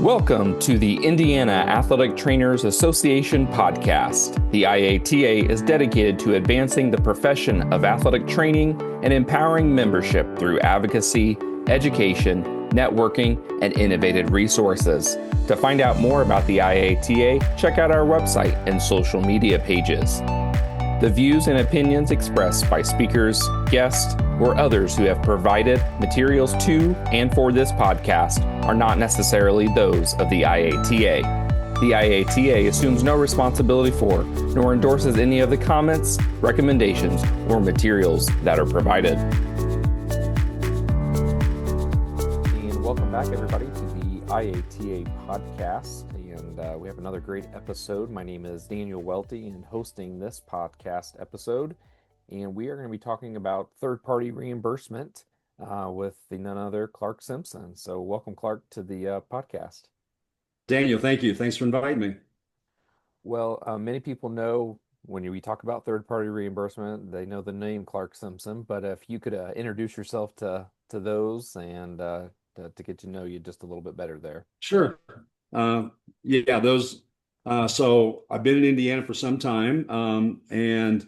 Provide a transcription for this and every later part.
Welcome to the Indiana Athletic Trainers Association podcast. The IATA is dedicated to advancing the profession of athletic training and empowering membership through advocacy, education, networking, and innovative resources. To find out more about the IATA, check out our website and social media pages. The views and opinions expressed by speakers, guests, or others who have provided materials to and for this podcast are not necessarily those of the IATA. The IATA assumes no responsibility for nor endorses any of the comments, recommendations, or materials that are provided. And welcome back, everybody, to the IATA podcast. And we have another great episode. My name is Daniel Welty and hosting this podcast episode. And we are going to be talking about third-party reimbursement with the none other Clark Simpson. So welcome, Clark, to the podcast. Daniel, thank you. Thanks for inviting me. Well, many people know when we talk about third-party reimbursement, they know the name Clark Simpson. But if you could introduce yourself to those and to get to know you just a little bit better there. Sure. So I've been in Indiana for some time, and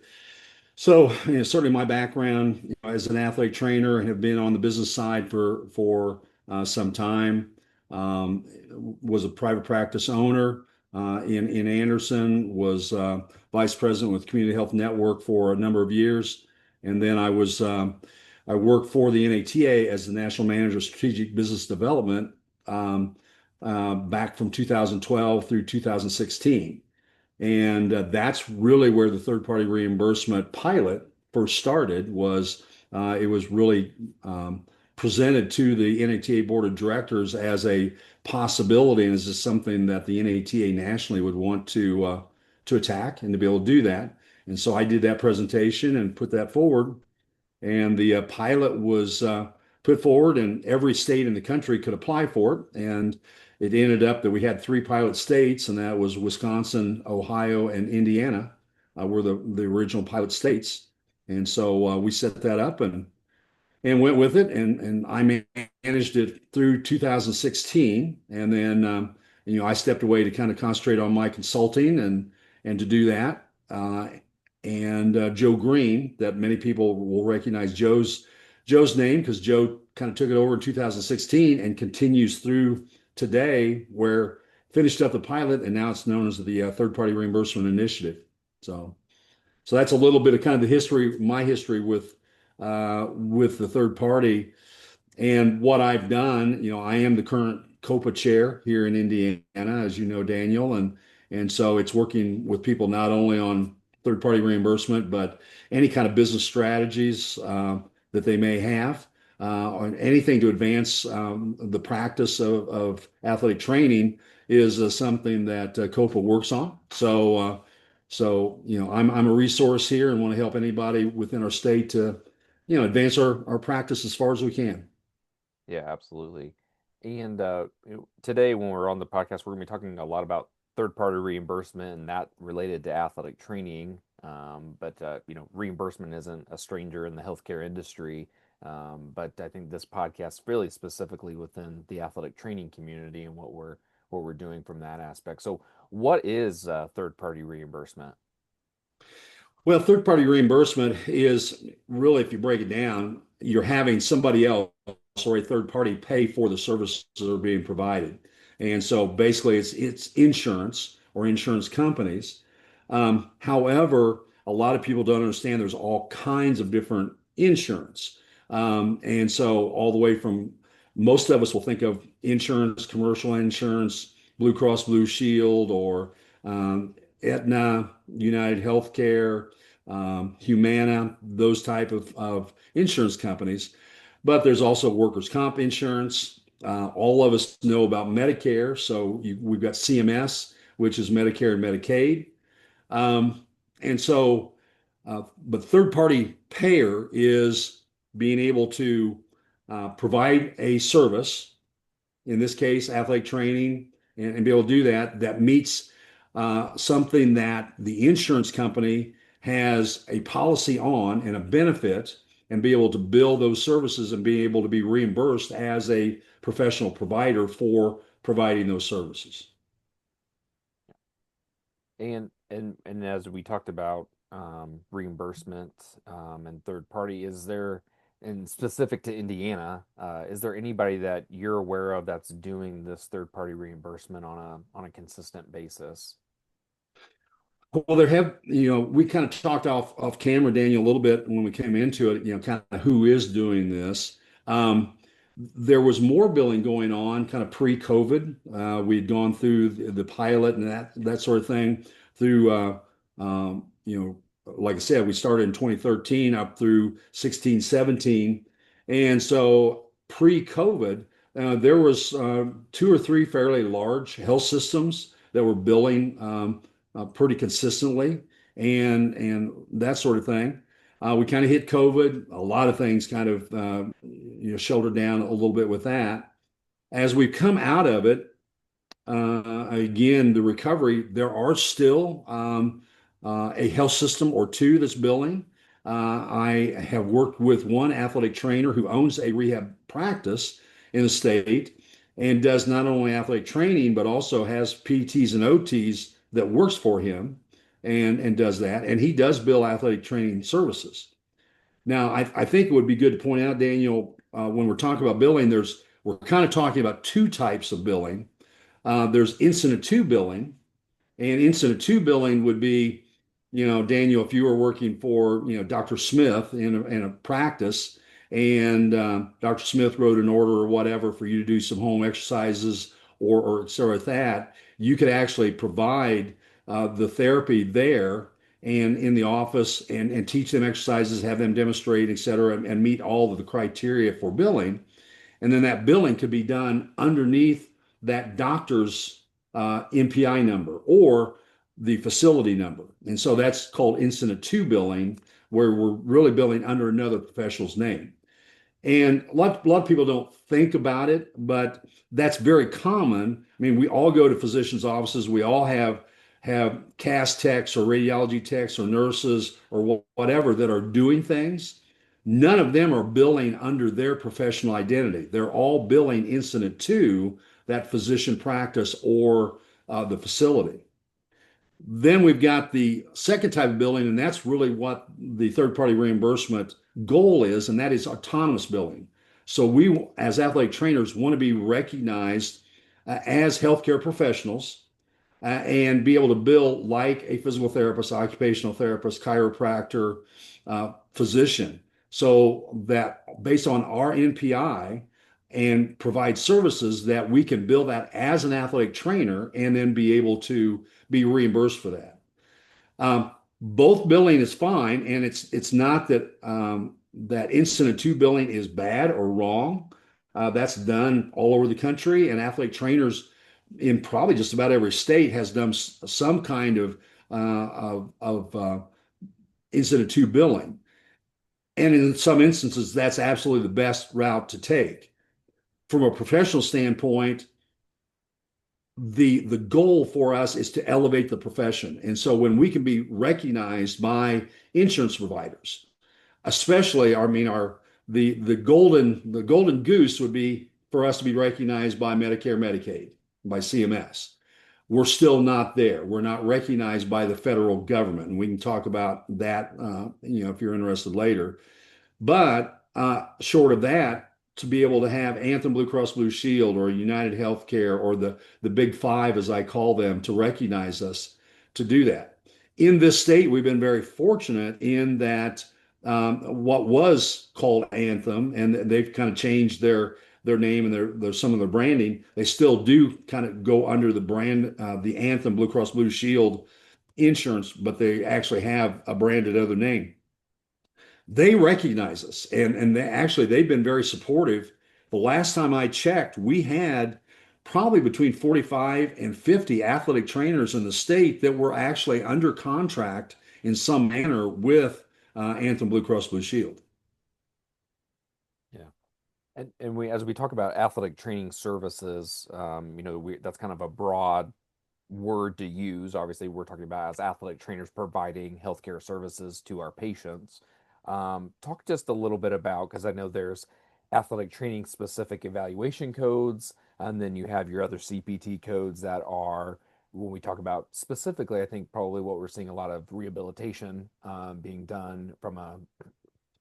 so certainly my background as an athletic trainer and have been on the business side for some time. Was a private practice owner in Anderson. Was vice president with Community Health Network for a number of years, and then I worked for the NATA as the national manager of strategic business development. Back from 2012 through 2016. And that's really where the third-party reimbursement pilot first started. It was really presented to the NATA board of directors as a possibility, and as something that the NATA nationally would want to attack and to be able to do that. And so I did that presentation and put that forward. And the pilot was put forward, and every state in the country could apply for it. And it ended up that we had three pilot states, and that was Wisconsin, Ohio, and Indiana were the original pilot states. And so we set that up and went with it, and I managed it through 2016. And then I stepped away to kind of concentrate on my consulting and to do that. Joe Green, that many people will recognize Joe's name, because Joe kind of took it over in 2016 and continues through today, where finished up the pilot, and now it's known as the third-party reimbursement initiative. So that's a little bit of kind of the history, my history with the third party and what I've done. I am the current COPA chair here in Indiana, as you know, Daniel, and so it's working with people not only on third-party reimbursement, but any kind of business strategies that they may have. On anything to advance the practice of athletic training is something that COPA works on. So I'm a resource here and want to help anybody within our state to advance our practice as far as we can. Yeah, absolutely. And today, when we're on the podcast, we're going to be talking a lot about third-party reimbursement and that related to athletic training. But reimbursement isn't a stranger in the healthcare industry. But I think this podcast really specifically within the athletic training community and what we're doing from that aspect. So what is third-party reimbursement? Well, third-party reimbursement is really, if you break it down, you're having somebody else or a third party pay for the services that are being provided. And so basically it's insurance or insurance companies. However, a lot of people don't understand there's all kinds of different insurance. And so all the way from, most of us will think of insurance, commercial insurance, Blue Cross Blue Shield, or Aetna, United Healthcare, Humana, those type of insurance companies. But there's also workers' comp insurance. All of us know about Medicare. So we've got CMS, which is Medicare and Medicaid. But third-party payer is being able to provide a service, in this case, athletic training, and be able to do that meets something that the insurance company has a policy on and a benefit, and be able to bill those services and be able to be reimbursed as a professional provider for providing those services. And as we talked about reimbursement and third party, is there, and specific to Indiana, is there anybody that you're aware of that's doing this third party reimbursement on a consistent basis? Well, there have, we kind of talked off camera, Daniel, a little bit when we came into it, kind of who is doing this. There was more billing going on kind of pre-COVID. We'd gone through the pilot and that sort of thing through, like I said, we started in 2013 up through 16, 17. And so pre-COVID, there was two or three fairly large health systems that were billing pretty consistently and that sort of thing. We kind of hit COVID. A lot of things kind of shouldered down a little bit with that. As we've come out of it, again, the recovery, there are still a health system or two that's billing. I have worked with one athletic trainer who owns a rehab practice in the state and does not only athletic training, but also has PTs and OTs that works for him and does that. And he does bill athletic training services. Now, I think it would be good to point out, Daniel, when we're talking about billing, we're kind of talking about two types of billing. There's incident to billing, and incident to billing would be, Daniel, if you were working for, Dr. Smith in a practice, and Dr. Smith wrote an order or whatever for you to do some home exercises or sort of that, you could actually provide the therapy there and in the office and teach them exercises, have them demonstrate, et cetera, and meet all of the criteria for billing. And then that billing could be done underneath that doctor's MPI number or the facility number. And so that's called incident to billing, where we're really billing under another professional's name. And a lot of people don't think about it, but that's very common. I mean, we all go to physicians' offices. We all have CAS techs or radiology techs or nurses or whatever that are doing things. None of them are billing under their professional identity. They're all billing incident to that physician practice or the facility. Then we've got the second type of billing, and that's really what the third party reimbursement goal is, and that is autonomous billing. So we, as athletic trainers, want to be recognized as healthcare professionals and be able to bill like a physical therapist, occupational therapist, chiropractor, physician. So that based on our NPI and provide services that we can bill that as an athletic trainer and then be able to be reimbursed for that. Both billing is fine, and it's not that that incident to billing is bad or wrong. That's done all over the country, and athletic trainers in probably just about every state has done some kind of incident to billing. And in some instances, that's absolutely the best route to take. From a professional standpoint, the goal for us is to elevate the profession. And so when we can be recognized by insurance providers, especially, I mean, the golden goose would be for us to be recognized by Medicare, Medicaid, by CMS. We're still not there. We're not recognized by the federal government, and we can talk about that, if you're interested later. But short of that, to be able to have Anthem Blue Cross Blue Shield or United Healthcare or the Big Five, as I call them, to recognize us to do that. In this state, we've been very fortunate in that what was called Anthem, and they've kind of changed their name and their some of their branding. They still do kind of go under the brand, the Anthem Blue Cross Blue Shield insurance, but they actually have a branded other name. They recognize us, and they've been very supportive. The last time I checked, we had probably between 45 and 50 athletic trainers in the state that were actually under contract in some manner with Anthem Blue Cross Blue Shield. Yeah. And as we talk about athletic training services, that's kind of a broad word to use. Obviously, we're talking about as athletic trainers providing healthcare services to our patients. Talk just a little bit about, because I know there's athletic training specific evaluation codes, and then you have your other CPT codes that are, when we talk about specifically, I think probably what we're seeing a lot of rehabilitation being done from a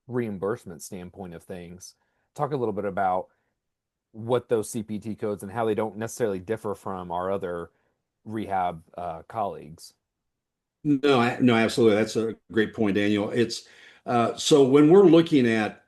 reimbursement standpoint of things. Talk a little bit about what those CPT codes and how they don't necessarily differ from our other rehab colleagues. No, no, absolutely. That's a great point, Daniel. It's so when we're looking at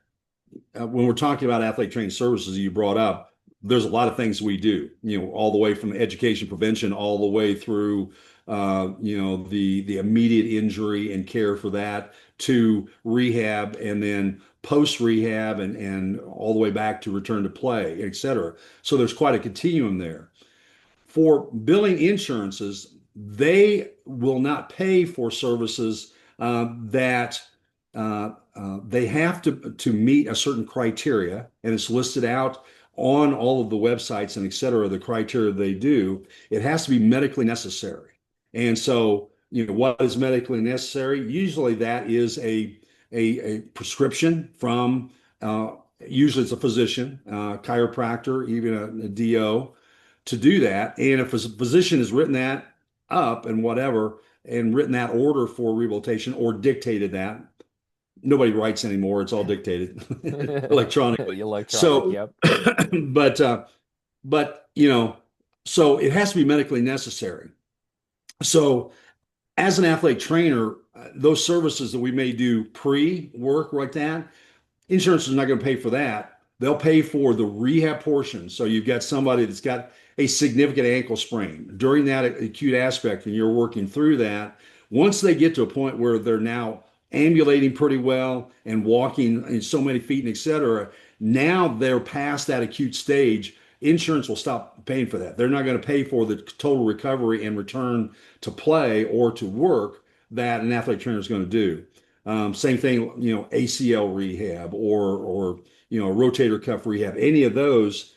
when we're talking about athletic training services you brought up, there's a lot of things we do, all the way from education prevention all the way through, the immediate injury and care for that to rehab and then post rehab and all the way back to return to play, et cetera. So there's quite a continuum there. For billing insurances, they will not pay for services that they have to meet a certain criteria, and it's listed out on all of the websites and et cetera, the criteria they do. It has to be medically necessary. And so, what is medically necessary? Usually that is a prescription from, usually it's a physician, chiropractor, even a DO to do that. And if a physician has written that up and whatever, and written that order for rehabilitation or dictated that, nobody writes anymore. It's all dictated electronically. Electronic, So, yep. but but so it has to be medically necessary. So as an athletic trainer, those services that we may do pre-work like that, insurance is not going to pay for that. They'll pay for the rehab portion. So you've got somebody that's got a significant ankle sprain during that acute aspect, and you're working through that. Once they get to a point where they're now ambulating pretty well and walking in so many feet and et cetera, now they're past that acute stage. Insurance will stop paying for that. They're not going to pay for the total recovery and return to play or to work that an athletic trainer is going to do. Same thing, ACL rehab or rotator cuff rehab, any of those.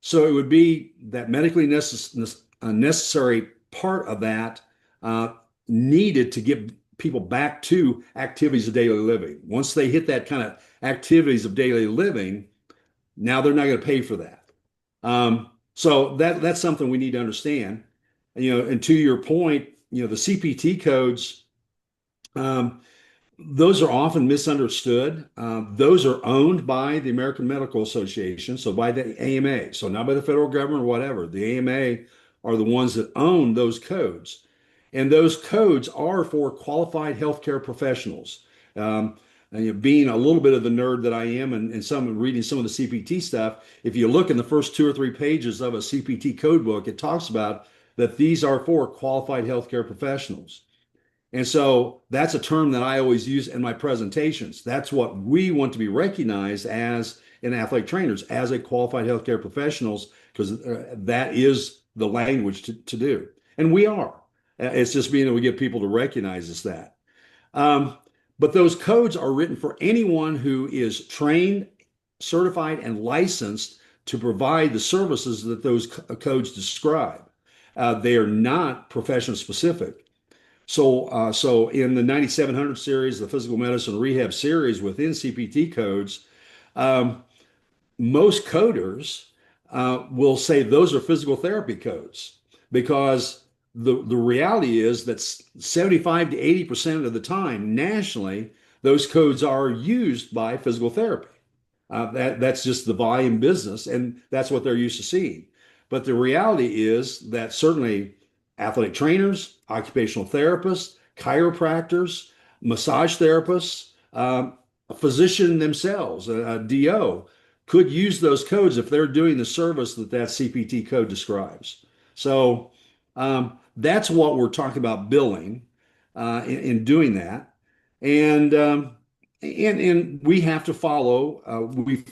So it would be that medically necessary part of that needed to get people back to activities of daily living. Once they hit that kind of activities of daily living, now they're not going to pay for that. So that's something we need to understand. And to your point, the CPT codes. Those are often misunderstood. Those are owned by the American Medical Association, so by the AMA, so not by the federal government or whatever. The AMA are the ones that own those codes. And those codes are for qualified healthcare professionals. And, being a little bit of the nerd that I am and some reading some of the CPT stuff, if you look in the first 2 or 3 pages of a CPT code book, it talks about that these are for qualified healthcare professionals. And so that's a term that I always use in my presentations. That's what we want to be recognized as in athletic trainers, as a qualified healthcare professionals, because that is the language to do. And we are. It's just being able to get people to recognize us that. But those codes are written for anyone who is trained, certified, and licensed to provide the services that those codes describe. They are not profession specific. So in the 9700 series, the physical medicine rehab series within CPT codes, most coders will say those are physical therapy codes because the reality is that 75 to 80% of the time nationally, those codes are used by physical therapy. That's just the volume business, and that's what they're used to seeing. But the reality is that certainly athletic trainers, occupational therapists, chiropractors, massage therapists, a physician themselves, a DO, could use those codes if they're doing the service that CPT code describes. So that's what we're talking about billing in doing that. And we have to follow, we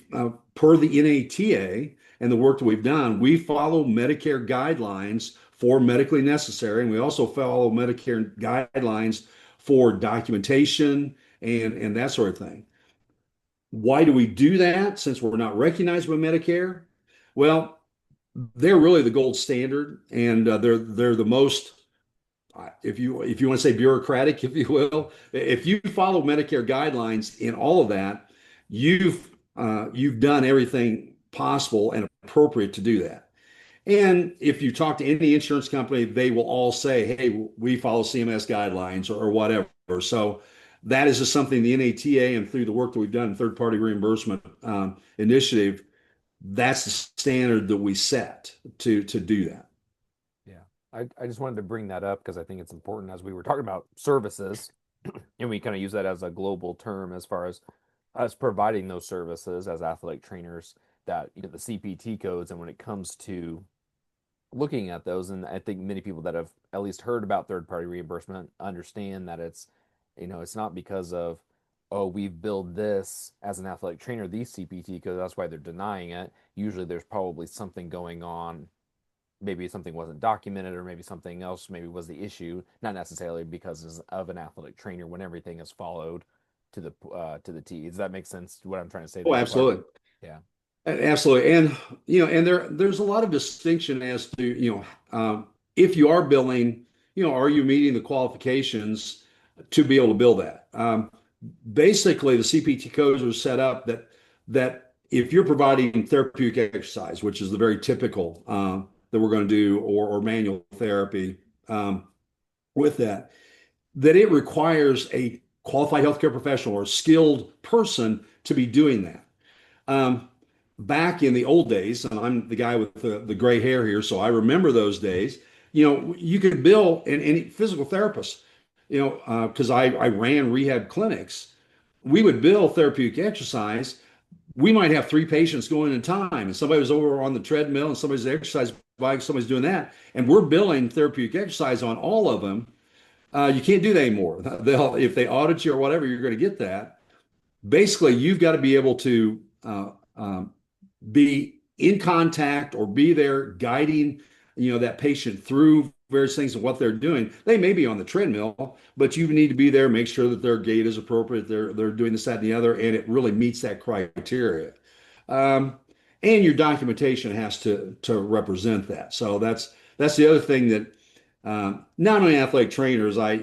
per the NATA and the work that we've done, we follow Medicare guidelines for medically necessary, and we also follow Medicare guidelines for documentation and that sort of thing. Why do we do that since we're not recognized by Medicare? Well, they're really the gold standard, and they're the most, if you want to say bureaucratic, if you will. If you follow Medicare guidelines in all of that, you've you've done everything possible and appropriate to do that. And if you talk to any insurance company, they will all say, hey, we follow CMS guidelines or whatever. So that is just something the NATA and through the work that we've done in third party reimbursement initiative, that's the standard that we set to do that. Yeah. I just wanted to bring that up because I think it's important as we were talking about services, and we kind of use that as a global term as far as us providing those services as athletic trainers that, the CPT codes, and when it comes to looking at those, and I think many people that have at least heard about third party reimbursement understand that it's not because of, oh, we've billed this as an athletic trainer, these CPT codes, that's why they're denying it. Usually there's probably something going on. Maybe something wasn't documented, or maybe something else maybe was the issue, not necessarily because of an athletic trainer when everything is followed to the T. Does that make sense? What I'm trying to say Oh, there, Clark? absolutely. Yeah. Absolutely. And, and there's a lot of distinction as to, if you are billing, are you meeting the qualifications to be able to bill that? Basically, the CPT codes are set up that if you're providing therapeutic exercise, which is the very typical that we're going to do, or manual therapy with that, that it requires a qualified healthcare professional or skilled person to be doing that. Um, Back in the old days, and I'm the guy with the gray hair here, so I remember those days. You could bill any physical therapist, because I ran rehab clinics. We would bill therapeutic exercise. We might have three patients going at a time, and somebody was over on the treadmill, and somebody's exercise bike, somebody's doing that, and we're billing therapeutic exercise on all of them. You can't do that anymore. If they audit you or whatever, you're going to get that. Basically, you've got to be able to be in contact or be there guiding, that patient through various things and what they're doing. They may be on the treadmill, but you need to be there, make sure that their gait is appropriate. They're doing this, that, and the other, and it really meets that criteria. Um, and your documentation has to represent that. So that's the other thing that not only athletic trainers, I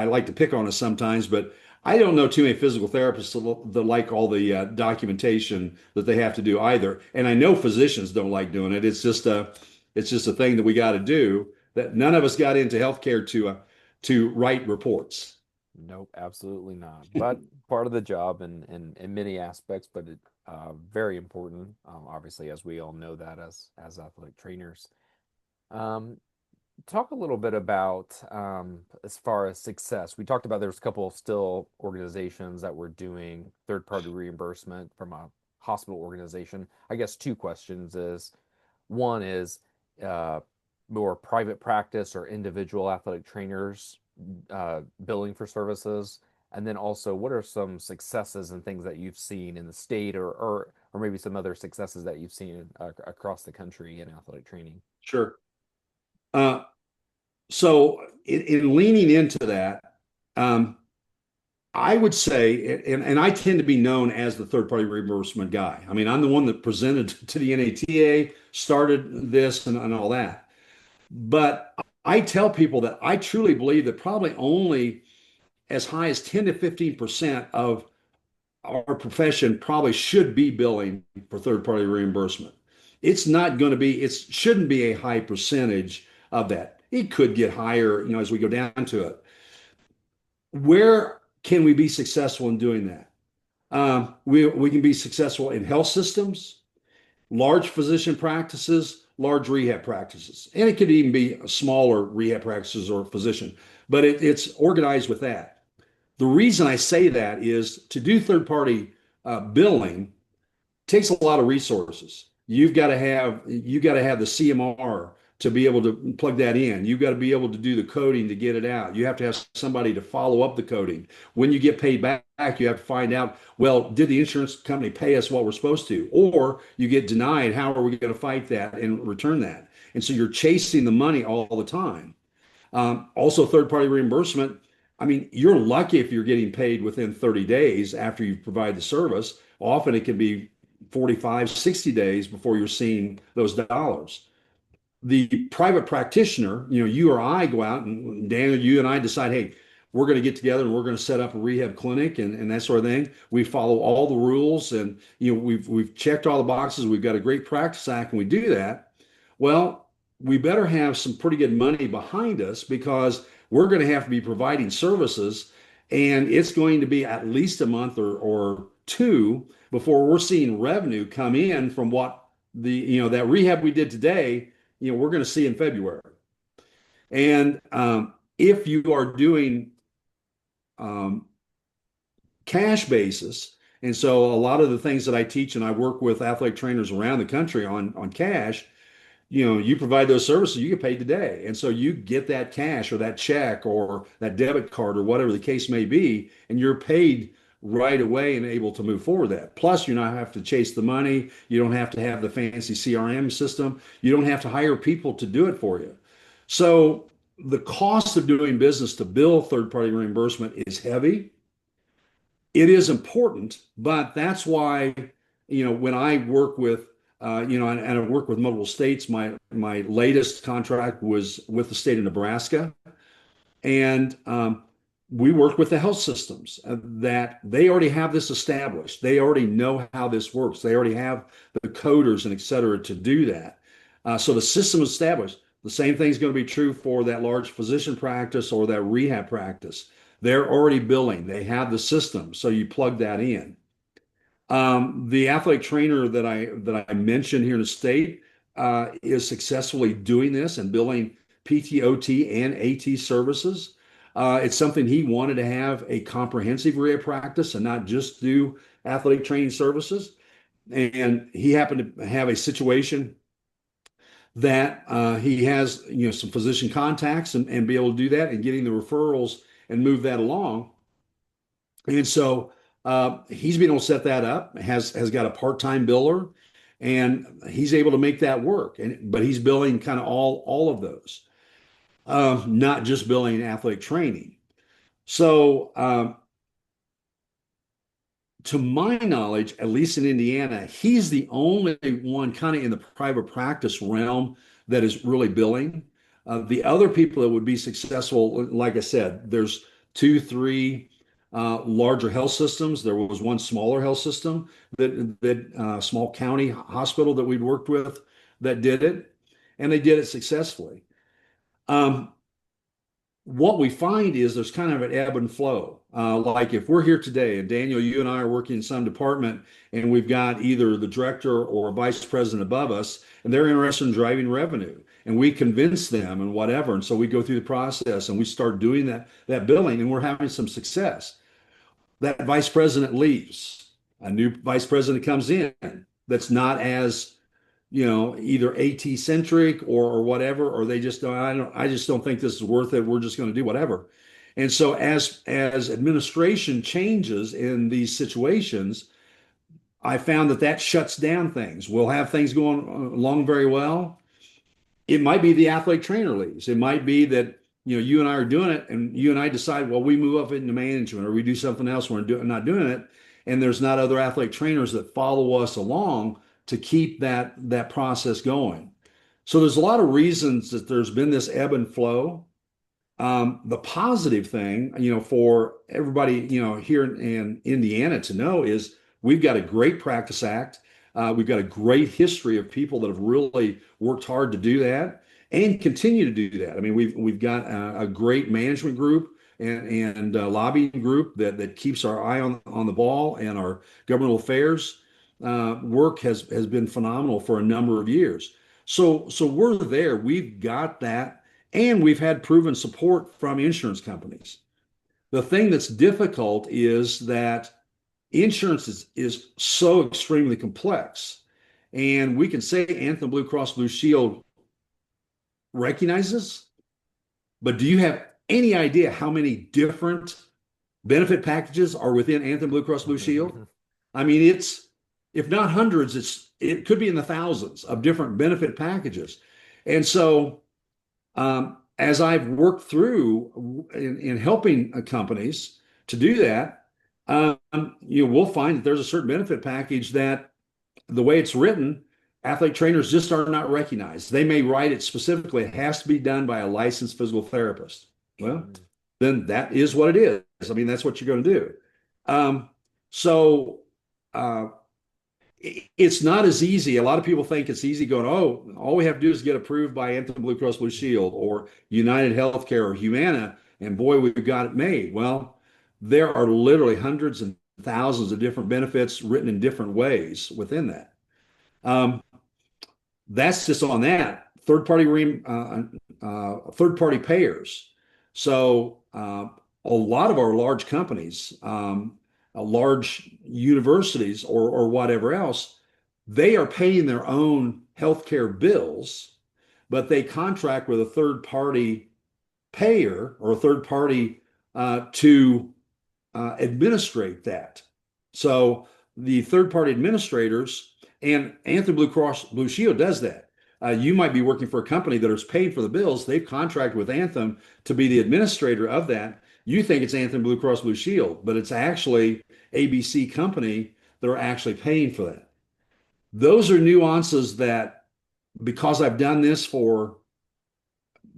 like to pick on us sometimes, but I don't know too many physical therapists that like all the documentation that they have to do either. And I know physicians don't like doing it. It's just a thing that we got to do. That none of us got into healthcare to write reports. Nope, absolutely not. But part of the job in many aspects, but very important, obviously, as we all know that as athletic trainers. Um, Talk a little bit about as far as success. We talked about there's a couple of still organizations that were doing third-party reimbursement from a hospital organization. I guess two questions is one is uh, more private practice or individual athletic trainers billing for services, and then also what are some successes and things that you've seen in the state, or maybe some other successes that you've seen across the country in athletic training. Sure. Uh, so in leaning into that, um, I would say, and I tend to be known as the third party reimbursement guy. I mean, I'm the one that presented to the NATA, started this and all that. But I tell people that I truly believe that probably only as high as 10 to 15% of our profession probably should be billing for third party reimbursement. It's not going to be, it shouldn't be a high percentage of that. It could get higher, as we go down to it. Where can we be successful in doing that? We can be successful in health systems, large physician practices, large rehab practices, and it could even be smaller rehab practices or physician, but it's organized with that. The reason I say that is to do third party billing takes a lot of resources. You got to have the CMR to be able to plug that in. You've got to be able to do the coding to get it out. You have to have somebody to follow up the coding. When you get paid back, you have to find out, well, did the insurance company pay us what we're supposed to? Or you get denied, how are we going to fight that and return that? And so you're chasing the money all the time. Also, third party reimbursement. I mean, you're lucky if you're getting paid within 30 days after you provide the service. Often it can be 45, 60 days before you're seeing those dollars. The private practitioner, you or I go out and Daniel, you and I decide, hey, we're going to get together and we're going to set up a rehab clinic and that sort of thing. We follow all the rules, and we've checked all the boxes. We've got a great practice act, and we do that. Well, we better have some pretty good money behind us because we're going to have to be providing services, and it's going to be at least a month or two before we're seeing revenue come in from what that rehab we did today, we're going to see in February. And if you are doing um, cash basis, and so a lot of the things that I teach and I work with athletic trainers around the country on cash, you provide those services, you get paid today. And so you get that cash or that check or that debit card or whatever the case may be, and you're paid right away and able to move forward that. Plus, you don't have to chase the money. You don't have to have the fancy CRM system. You don't have to hire people to do it for you. So the cost of doing business to bill third-party reimbursement is heavy. It is important, but that's why, when I work with and I work with multiple states. My latest contract was with the state of Nebraska, and we work with the health systems that they already have this established. They already know how this works. They already have the coders and et cetera to do that. So the system is established. The same thing is going to be true for that large physician practice or that rehab practice. They're already billing. They have the system, so you plug that in. The athletic trainer that I mentioned here in the state is successfully doing this and billing PT, OT, and AT services. It's something he wanted to have a comprehensive rehab practice and not just do athletic training services. And he happened to have a situation that he has some physician contacts and be able to do that and getting the referrals and move that along. And so he's been able to set that up, has got a part-time biller, and he's able to make that work. But he's billing kind of all of those, not just billing athletic training. So to my knowledge, at least in Indiana, he's the only one kind of in the private practice realm that is really billing. The other people that would be successful, like I said, there's two, three larger health systems. There was one smaller health system that small county hospital that we'd worked with that did it, and they did it successfully. What we find is there's kind of an ebb and flow. Like if we're here today, and Daniel, you and I are working in some department, and we've got either the director or a vice president above us, and they're interested in driving revenue, and we convince them and whatever, and so we go through the process and we start doing that billing, and we're having some success. That vice president leaves, a new vice president comes in that's not as either AT centric or whatever, or they just I just don't think this is worth it. We're just going to do whatever. And so as administration changes in these situations, I found that shuts down things. We'll have things going along very well. It might be the athletic trainer leaves. It might be that you and I are doing it, and you and I decide, well, we move up into management or we do something else. We're not doing it, and there's not other athletic trainers that follow us along to keep that process going. So there's a lot of reasons that there's been this ebb and flow. The positive thing, for everybody, here in Indiana to know is we've got a great practice act. We've got a great history of people that have really worked hard to do that and continue to do that. I mean, we've got a great management group and lobbying group that keeps our eye on the ball, and our governmental affairs work has been phenomenal for a number of years. So we're there. We've got that, and we've had proven support from insurance companies. The thing that's difficult is that insurance is so extremely complex, and we can say Anthem Blue Cross Blue Shield recognizes, but do you have any idea how many different benefit packages are within Anthem Blue Cross Blue Shield? I mean, if not hundreds, it could be in the thousands of different benefit packages. And so as I've worked through in helping companies to do that, we'll find that there's a certain benefit package that the way it's written, athletic trainers just are not recognized. They may write it specifically. It has to be done by a licensed physical therapist. Well, then that is what it is. I mean, that's what you're going to do. Um, so uh, it's not as easy. A lot of people think it's easy going, oh, all we have to do is get approved by Anthem Blue Cross Blue Shield or United Healthcare or Humana, and boy, we've got it made. Well, there are literally hundreds and thousands of different benefits written in different ways within that. Um, that's just on that third party payers. So a lot of our large companies, large universities, or whatever else, they are paying their own healthcare bills, but they contract with a third party payer or a third party to administrate that. So the third party administrators and Anthem Blue Cross Blue Shield does that. You might be working for a company that is paid for the bills. They've contracted with Anthem to be the administrator of that. You think it's Anthem Blue Cross Blue Shield, but it's actually ABC company that are actually paying for that. Those are nuances that, because I've done this for,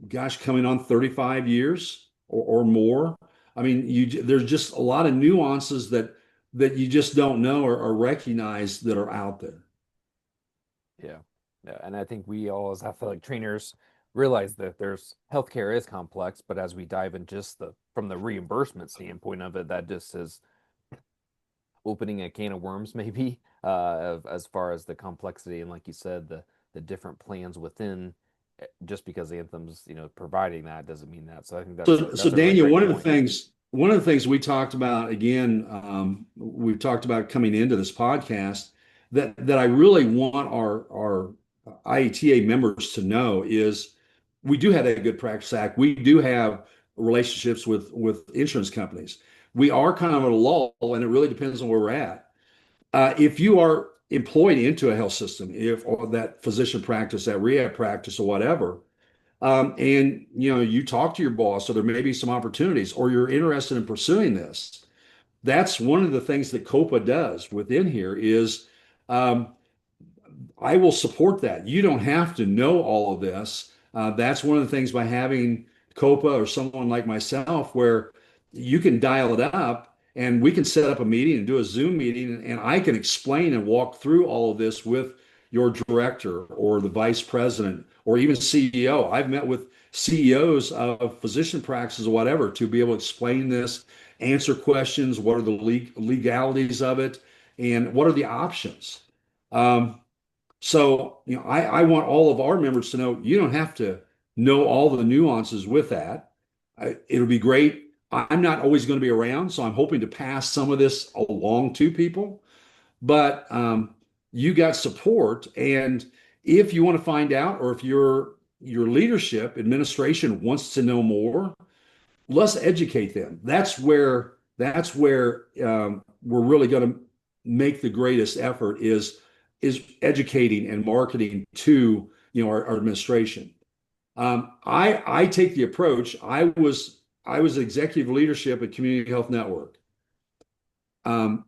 gosh, coming on 35 years or more. I mean, there's just a lot of nuances that you just don't know or recognize that are out there. Yeah. Yeah. And I think we all as athletic trainers realize that there's healthcare is complex, but as we dive in just the from the reimbursement standpoint of it, that just is opening a can of worms maybe as far as the complexity and like you said, the different plans within just because Anthem's, providing that doesn't mean that. So I think So that's a really Daniel, great point. one of the things we talked about again, we've talked about coming into this podcast that I really want our IATA members to know is we do have that Good Practice Act. We do have relationships with insurance companies. We are kind of at a lull, and it really depends on where we're at. If you are employed into a health system, if or that physician practice, that rehab practice, or whatever, and you talk to your boss, so there may be some opportunities, or you're interested in pursuing this. That's one of the things that COPA does within here is um, I will support that. You don't have to know all of this. That's one of the things by having COPA or someone like myself, where you can dial it up and we can set up a meeting and do a Zoom meeting, and I can explain and walk through all of this with your director or the vice president or even CEO. I've met with CEOs of physician practices or whatever to be able to explain this, answer questions, what are the legalities of it, and what are the options. Um, so, I want all of our members to know you don't have to know all the nuances with that. It'll be great. I'm not always going to be around, so I'm hoping to pass some of this along to people. But you got support, and if you want to find out, or if your leadership administration wants to know more, let's educate them. That's where we're really going to make the greatest effort is educating and marketing to our administration. I take the approach. I was executive leadership at Community Health Network. Um,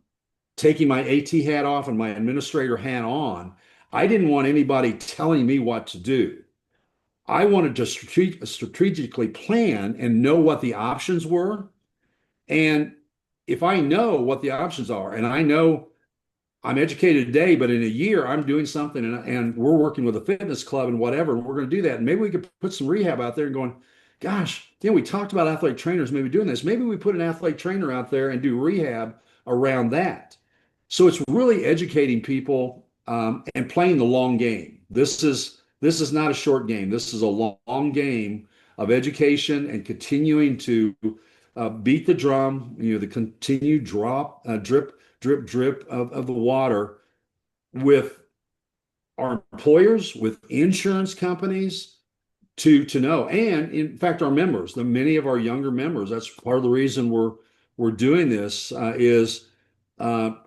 Taking my AT hat off and my administrator hat on, I didn't want anybody telling me what to do. I wanted to strategically plan and know what the options were. And if I know what the options are, and I know I'm educated today, but in a year I'm doing something, and we're working with a fitness club and whatever, and we're going to do that. And maybe we could put some rehab out there and going, gosh, we talked about athletic trainers maybe doing this. Maybe we put an athletic trainer out there and do rehab around that. So it's really educating people and playing the long game. This is not a short game. This is a long game of education and continuing to beat the drum. The continued drip of the water with our employers, with insurance companies, to know, and in fact, our members, the many of our younger members. That's part of the reason we're doing this is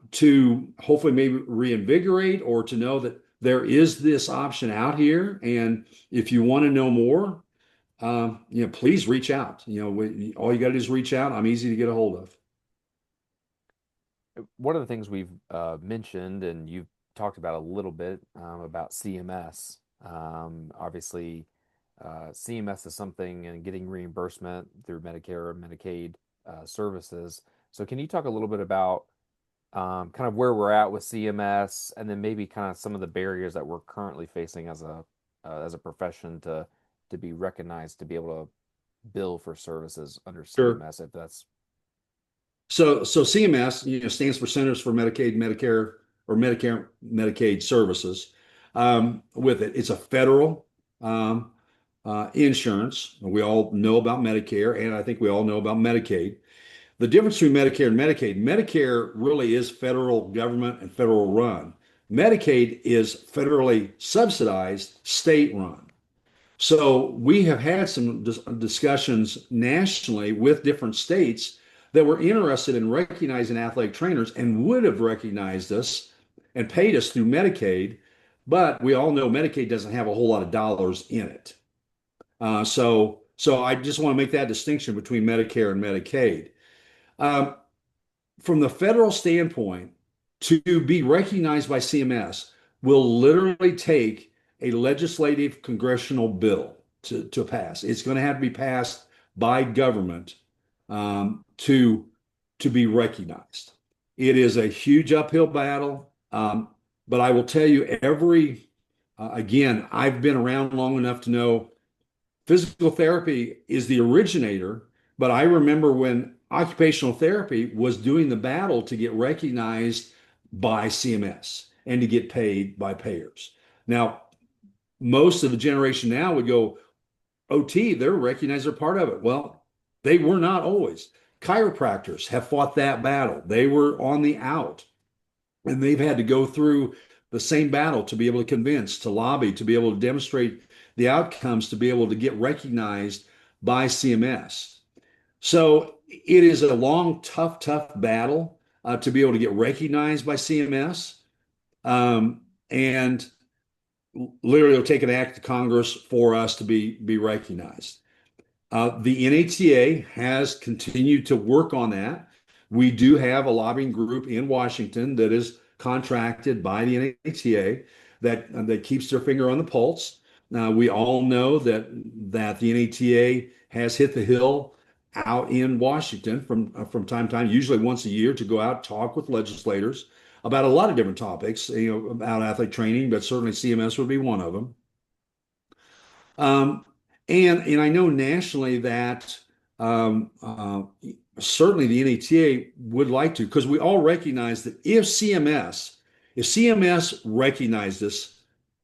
to hopefully maybe reinvigorate or to know that there is this option out here, and if you want to know more, please reach out. All you got to do is reach out. I'm easy to get a hold of. One of the things we've mentioned and you've talked about a little bit about CMS. Obviously, CMS is something and getting reimbursement through Medicare and Medicaid services. So can you talk a little bit about kind of where we're at with CMS, and then maybe kind of some of the barriers that we're currently facing as a profession to be recognized to be able to bill for services under Sure. CMS, if that's So CMS, stands for Centers for Medicaid, Medicare, or Medicare, Medicaid Services. With it, it's a federal um, insurance. We all know about Medicare, and I think we all know about Medicaid. The difference between Medicare and Medicaid, Medicare really is federal government and federal run. Medicaid is federally subsidized, state run. So we have had some discussions nationally with different states that were interested in recognizing athletic trainers and would have recognized us and paid us through Medicaid, but we all know Medicaid doesn't have a whole lot of dollars in it. So I just want to make that distinction between Medicare and Medicaid. Um, from the federal standpoint, to be recognized by CMS will literally take a legislative congressional bill to pass. It's going to have to be passed by government to be recognized. It is a huge uphill battle, but I will tell you, again, I've been around long enough to know physical therapy is the originator, but I remember when occupational therapy was doing the battle to get recognized by CMS and to get paid by payers. Now, most of the generation now would go, OT, they're recognized, they're part of it. Well, they were not always. Chiropractors have fought that battle. They were on the out, and they've had to go through the same battle to be able to convince, to lobby, to be able to demonstrate the outcomes, to be able to get recognized by CMS. So it is a long, tough battle to be able to get recognized by CMS. And literally, it'll take an act of Congress for us to be recognized. The NATA has continued to work on that. We do have a lobbying group in Washington that is contracted by the NATA that keeps their finger on the pulse. We all know that the NATA has hit the hill out in Washington from time to time, usually once a year, to go out talk with legislators about a lot of different topics, about athletic training, but certainly CMS would be one of them. Um, and I know nationally that um, uh, certainly the NATA would like to, because we all recognize that if CMS recognized us,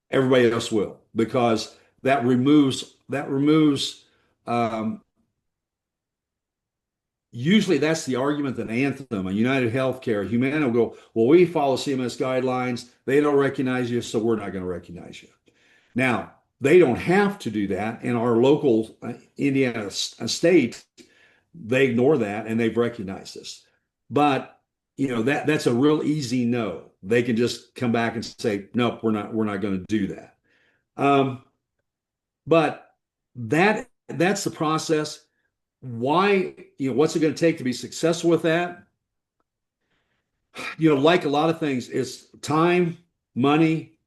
everybody else will, because that removes um, usually that's the argument that Anthem, a United Healthcare, Humana will go, well, we follow CMS guidelines. They don't recognize you, so we're not going to recognize you. Now, they don't have to do that. In our local Indiana state, they ignore that and they've recognized us. But that's a real easy no. They can just come back and say, nope, we're not going to do that. Um, but that's the process. Why, what's it going to take to be successful with that? Like a lot of things, it's time, money,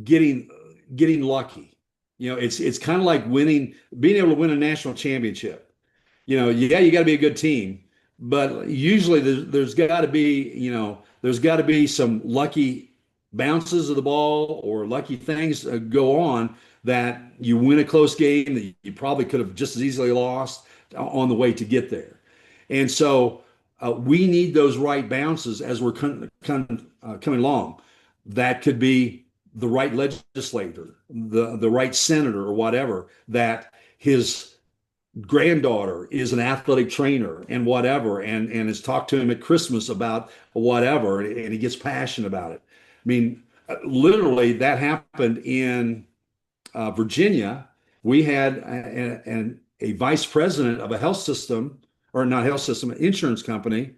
getting getting lucky. It's kind of like being able to win a national championship. Yeah, you got to be a good team, but usually there's got to be some lucky bounces of the ball or lucky things go on that you win a close game that you probably could have just as easily lost on the way to get there. And so we need those right bounces as we're coming along. That could be the right legislator, the right senator or whatever, that his granddaughter is an athletic trainer and whatever, and has talked to him at Christmas about whatever, and he gets passionate about it. I mean, literally, that happened in Virginia. We had a vice president of a health system, or not health system, an insurance company.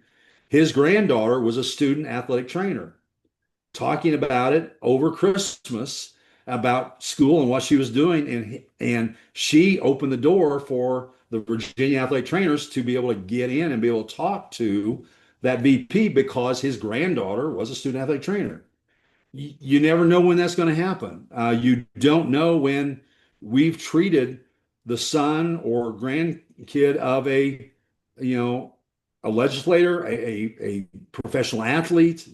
His granddaughter was a student athletic trainer, talking about it over Christmas about school and what she was doing, and she opened the door for the Virginia athletic trainers to be able to get in and be able to talk to that VP because his granddaughter was a student athletic trainer. You never know when that's going to happen. You don't know when we've treated the son or grandkid of you know, a legislator, a professional athlete,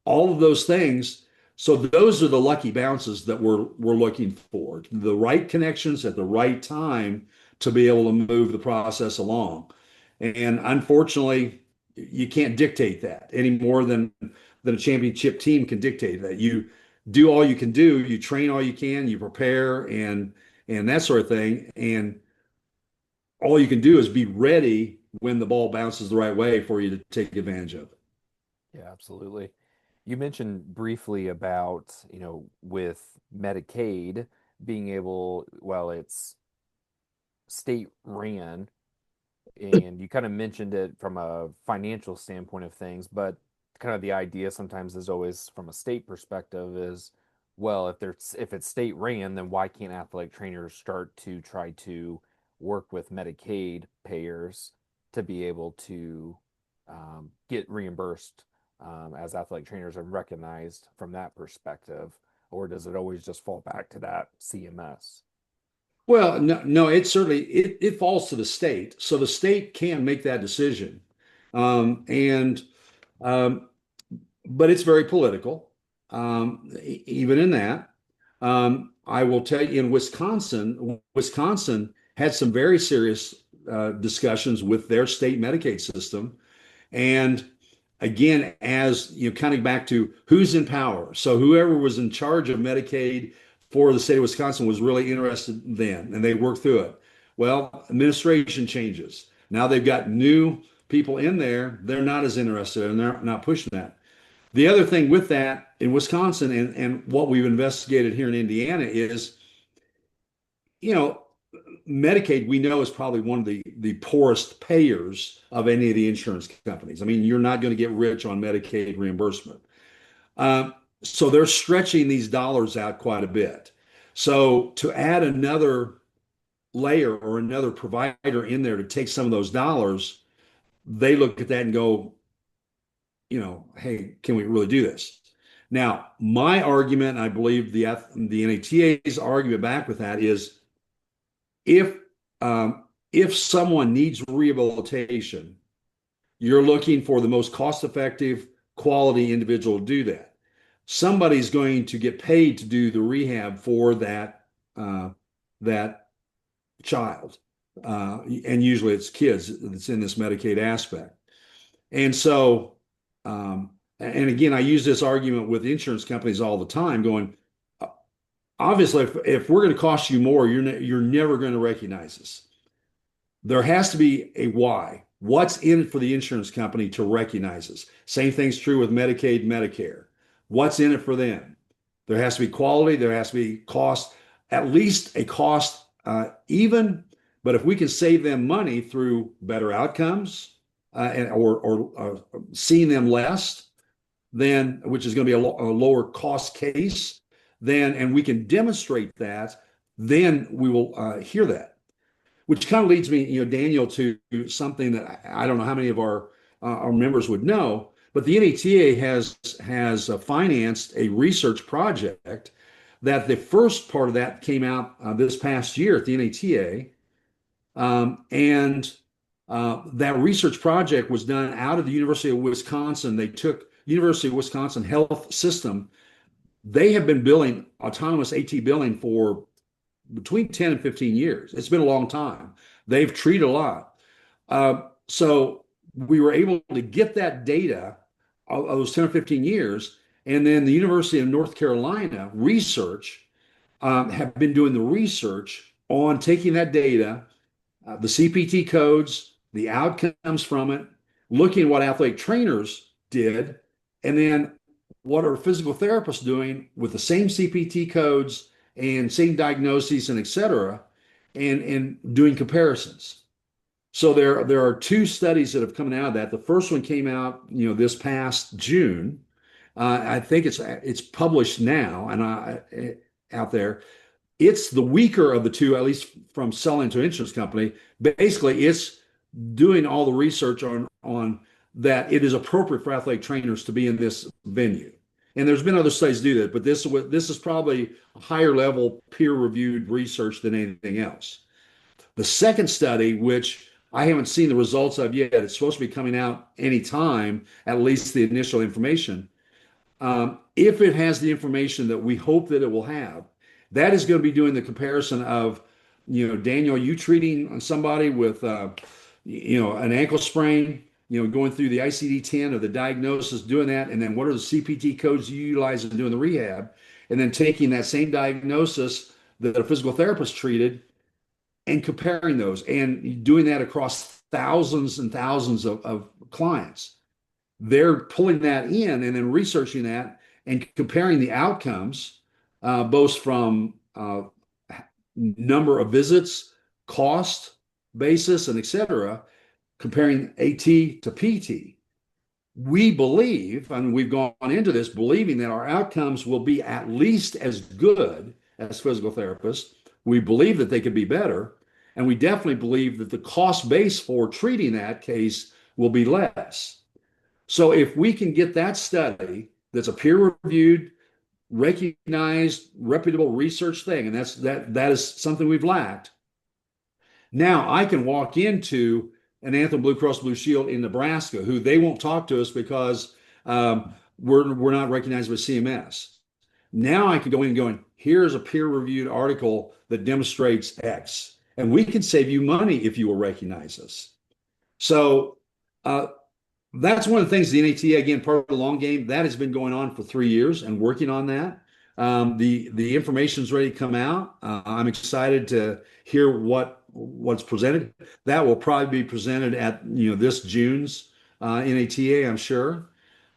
all of those things. So those are the lucky bounces that we're looking for, the right connections at the right time to be able to move the process along. And unfortunately, you can't dictate that any more than a championship team can dictate that. You do all you can do, you train all you can, you prepare and that sort of thing. And all you can do is be ready when the ball bounces the right way for you to take advantage of it. Yeah, absolutely. You mentioned briefly about, with Medicaid being able, well, it's state ran, and you kind of mentioned it from a financial standpoint of things, but kind of the idea sometimes is always from a state perspective is, well, if it's state ran, then why can't athletic trainers start to try to work with Medicaid payers to be able to get reimbursed as athletic trainers and recognized from that perspective? Or does it always just fall back to that CMS? Well, no, no, it certainly it falls to the state, so the state can make that decision, and um, but it's very political, even in that. I will tell you, in Wisconsin had some very serious discussions with their state Medicaid system, and again, as kind of back to who's in power. So whoever was in charge of Medicaid for the state of Wisconsin was really interested then, and they worked through it. Well, administration changes. Now they've got new people in there. They're not as interested, and they're not pushing that. The other thing with that in Wisconsin and what we've investigated here in Indiana is, you know, Medicaid, we know, is probably one of the poorest payers of any of the insurance companies. I mean, you're not going to get rich on Medicaid reimbursement. So they're stretching these dollars out quite a bit. So to add another layer or another provider in there to take some of those dollars, they look at that and go, hey, can we really do this? Now, my argument, I believe the NATA's argument back with that is if if someone needs rehabilitation, you're looking for the most cost-effective, quality individual to do that. Somebody's going to get paid to do the rehab for that child, and usually it's kids that's in this Medicaid aspect. And so, and again, I use this argument with insurance companies all the time, going, obviously, if we're going to cost you more, you're never going to recognize us. There has to be a why. What's in it for the insurance company to recognize us? Same thing's true with Medicaid, Medicare. What's in it for them? There has to be quality. There has to be cost, at least a cost even. But if we can save them money through better outcomes or seeing them less, then which is going to be a lower cost case, then and we can demonstrate that, then we will hear that. Which kind of leads me, Daniel, to something that I don't know how many of our members would know, but the NATA has financed a research project that the first part of that came out this past year at the NATA, and that research project was done out of the University of Wisconsin. They took University of Wisconsin Health System. They have been billing autonomous AT billing for between 10 and 15 years. It's been a long time. They've treated a lot. So we were able to get that data of those 10 or 15 years. And then the University of North Carolina research have been doing the research on taking that data, the CPT codes, the outcomes from it, looking at what athletic trainers did, and then what are physical therapists doing with the same CPT codes and same diagnoses and et cetera, and doing comparisons. So there are two studies that have come out of that. The first one came out, this past June. I think it's published now and out there. It's the weaker of the two, at least from selling to an insurance company. Basically, it's doing all the research on that it is appropriate for athletic trainers to be in this venue. And there's been other studies do that, but this is probably a higher level peer-reviewed research than anything else. The second study, which I haven't seen the results of yet, it's supposed to be coming out anytime, at least the initial information. If it has the information that we hope that it will have, that is going to be doing the comparison of, Daniel, you treating somebody with, an ankle sprain, going through the ICD-10 of the diagnosis, doing that, and then what are the CPT codes you utilize in doing the rehab, and then taking that same diagnosis that a physical therapist treated and comparing those and doing that across thousands and thousands of clients. They're pulling that in and then researching that and comparing the outcomes, both from number of visits, cost basis, and et cetera, comparing AT to PT. We believe, and we've gone into this believing that our outcomes will be at least as good as physical therapists. We believe that they could be better. And we definitely believe that the cost base for treating that case will be less. So if we can get that study that's a peer-reviewed, recognized, reputable research thing, and that is something we've lacked. Now I can walk into an Anthem Blue Cross Blue Shield in Nebraska, who they won't talk to us because we're not recognized by CMS. Now I can go in and go, here's a peer-reviewed article that demonstrates X, and we can save you money if you will recognize us. So that's one of the things the NATA, again, part of the long game, that has been going on for 3 years and working on that. The information's ready to come out. I'm excited to hear what's presented. That will probably be presented at this June's NATA, I'm sure.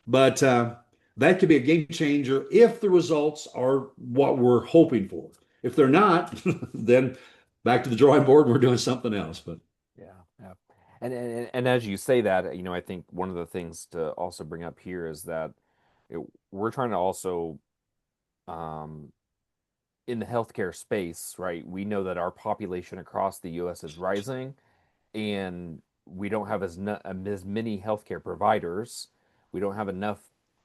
But that could be a game changer if the results are what we're hoping for. If they're not, then back to the drawing board, we're doing something else. But Yeah, yeah. And as you say that, I think one of the things to also bring up here is that we're trying to also um, in the healthcare space, right? We know that our population across the U.S. is rising, and we don't have as many healthcare providers. We don't have enough,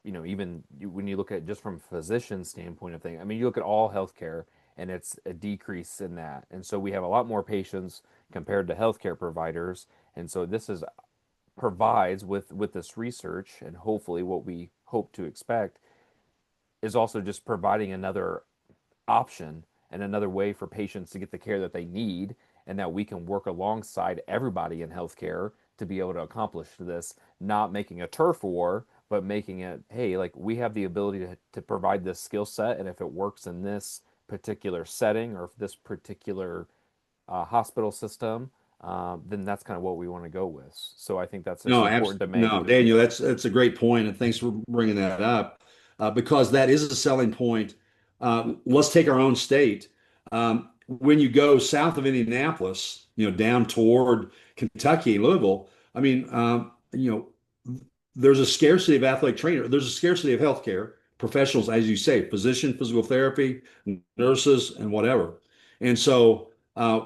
even when you look at just from a physician standpoint of things. I mean, you look at all healthcare, and it's a decrease in that. And so we have a lot more patients compared to healthcare providers. And so this is provides with this research, and hopefully what we hope to expect is also just providing another option and another way for patients to get the care that they need, and that we can work alongside everybody in healthcare to be able to accomplish this, not making a turf war, but making it, hey, like we have the ability to provide this skill set, and if it works in this particular setting or this particular hospital system, then that's kind of what we want to go with. So I think that's just no, important to make. no, Daniel, that's a great point, and thanks for bringing that up because that is a selling point. Let's take our own state. When you go south of Indianapolis, down toward Kentucky, Louisville, I mean, there's a scarcity of athletic trainer. There's a scarcity of healthcare professionals, as you say, physician, physical therapy, nurses, and whatever. And so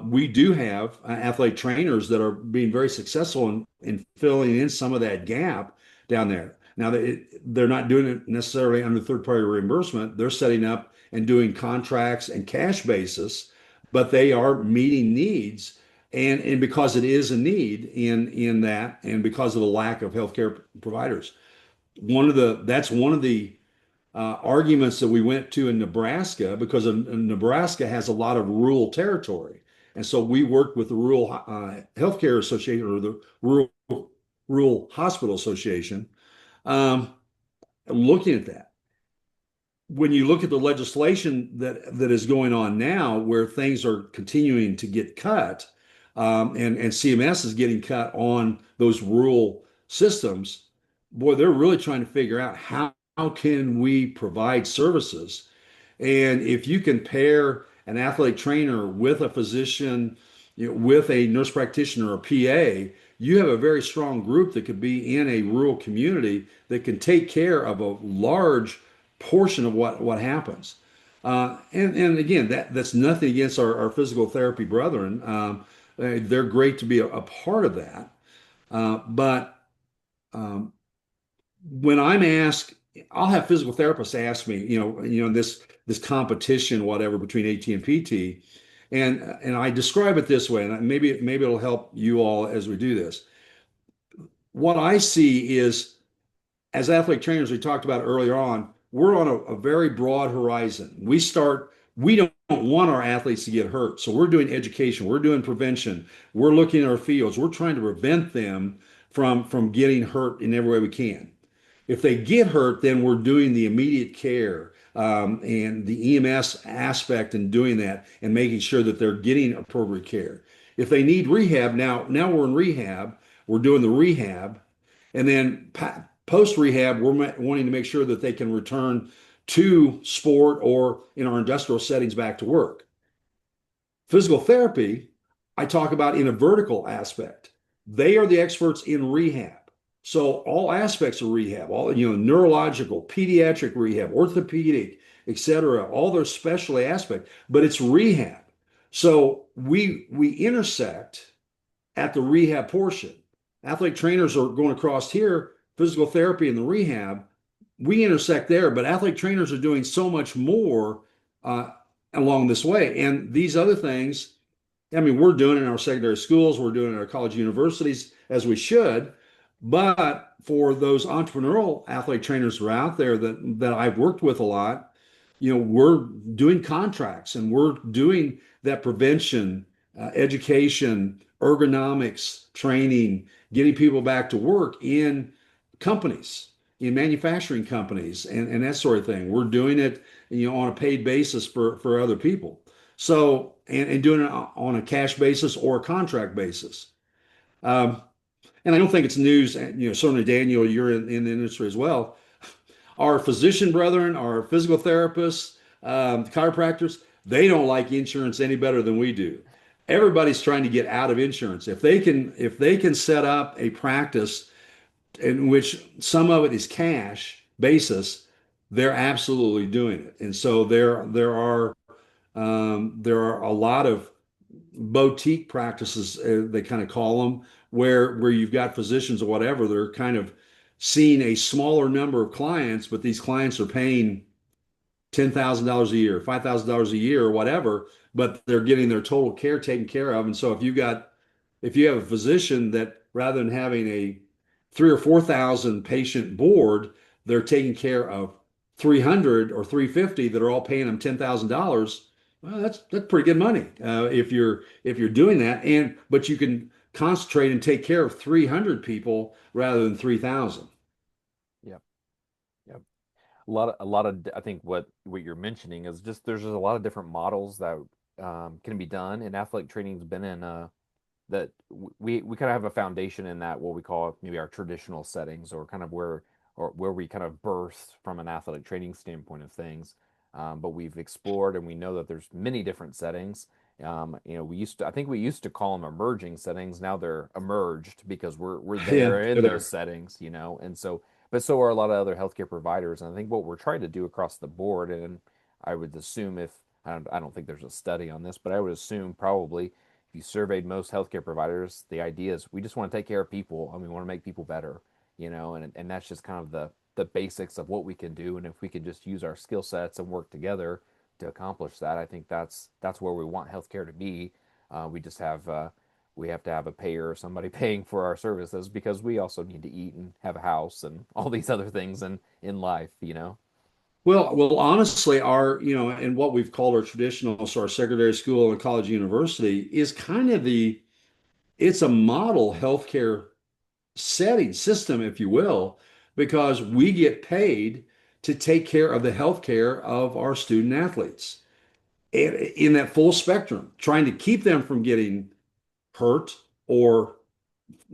we do have athletic trainers that are being very successful in filling in some of that gap down there. Now, they're not doing it necessarily under third-party reimbursement. They're setting up and doing contracts and cash basis, but they are meeting needs. And because it is a need in that, and because of the lack of healthcare providers, that's one of the arguments that we went to in Nebraska, because Nebraska has a lot of rural territory. And so we worked with the Rural Healthcare Association, or the Rural Hospital Association, um, looking at that. When you look at the legislation that is going on now, where things are continuing to get cut, and CMS is getting cut on those rural systems, boy, they're really trying to figure out how can we provide services. And if you can pair an athletic trainer with a physician, with a nurse practitioner or PA, you have a very strong group that could be in a rural community that can take care of a large portion of what happens. And again, that's nothing against our physical therapy brethren. They're great to be a part of that. But when I'm asked I'll have physical therapists ask me, this competition, whatever, between AT and PT, and I describe it this way, and maybe it'll help you all as we do this. What I see is, as athletic trainers, we talked about earlier on, we're on a very broad horizon. We don't want our athletes to get hurt. So we're doing education, we're doing prevention, we're looking at our fields, we're trying to prevent them from getting hurt in every way we can. If they get hurt, then we're doing the immediate care and the EMS aspect and doing that and making sure that they're getting appropriate care. If they need rehab, now we're in rehab, we're doing the rehab, and then post rehab, we're wanting to make sure that they can return to sport or in our industrial settings back to work. Physical therapy, I talk about in a vertical aspect. They are the experts in rehab. So all aspects of rehab, all neurological, pediatric rehab, orthopedic, etc., all those specialty aspects, but it's rehab. So we intersect at the rehab portion. Athletic trainers are going across here, physical therapy and the rehab. We intersect there, but athletic trainers are doing so much more along this way. And these other things, I mean, we're doing it in our secondary schools, we're doing it in our college universities as we should. But for those entrepreneurial athletic trainers who are out there that I've worked with a lot, we're doing contracts and we're doing that prevention, education, ergonomics training, getting people back to work in companies, in manufacturing companies, and that sort of thing. We're doing it, on a paid basis for other people. So, and doing it on a cash basis or a contract basis. Um, and I don't think it's news, certainly Daniel, you're in the industry as well. Our physician brethren, our physical therapists, chiropractors, they don't like insurance any better than we do. Everybody's trying to get out of insurance. If they can set up a practice in which some of it is cash basis, they're absolutely doing it. And so there are a lot of boutique practices, they kind of call them, where you've got physicians or whatever, they're kind of seeing a smaller number of clients, but these clients are paying $10,000 a year, $5,000 a year, or whatever, but they're getting their total care taken care of. And so if you have a physician that rather than having a 3 or 4 thousand patient board, they're taking care of 300 or 350 that are all paying them $10,000. Well, that's pretty good money if you're doing that, but you can concentrate and take care of 300 people rather than 3,000. Yep. Yep. A lot of I think what you're mentioning is there's just a lot of different models that can be done, and athletic training's been in that we kind of have a foundation in that what we call maybe our traditional settings, or kind of where we kind of birthed from an athletic training standpoint of things. But we've explored and we know that there's many different settings. I think we used to call them emerging settings. Now they're emerged because we're Yeah, there in they're those there. settings, and so, but so are a lot of other healthcare providers. And I think what we're trying to do across the board, and I would assume if I don't think there's a study on this, but I would assume probably if you surveyed most healthcare providers, the idea is we just want to take care of people and we want to make people better, and that's just kind of the basics of what we can do. And if we can just use our skill sets and work together to accomplish that, I think that's where we want healthcare to be. We have to have a payer or somebody paying for our services because we also need to eat and have a house and all these other things in life. Well, honestly, and what we've called our traditional, so our secondary school and college university is kind of it's a model healthcare setting system, if you will, because we get paid to take care of the healthcare of our student athletes in that full spectrum, trying to keep them from getting hurt or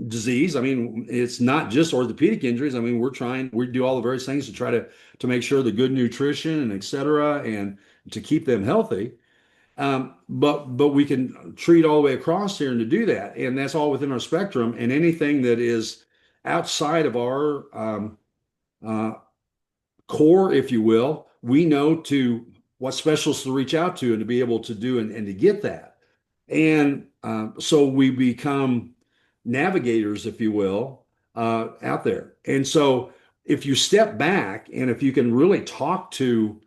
disease. I mean, it's not just orthopedic injuries. I mean, we do all the various things to try to make sure the good nutrition and et cetera, and to keep them healthy. But we can treat all the way across here and to do that, and that's all within our spectrum. And anything that is outside of our uh, core, if you will, we know to what specialists to reach out to and to be able to do and to get that. And so we become navigators, if you will, out there. And so if you step back and if you can really talk to,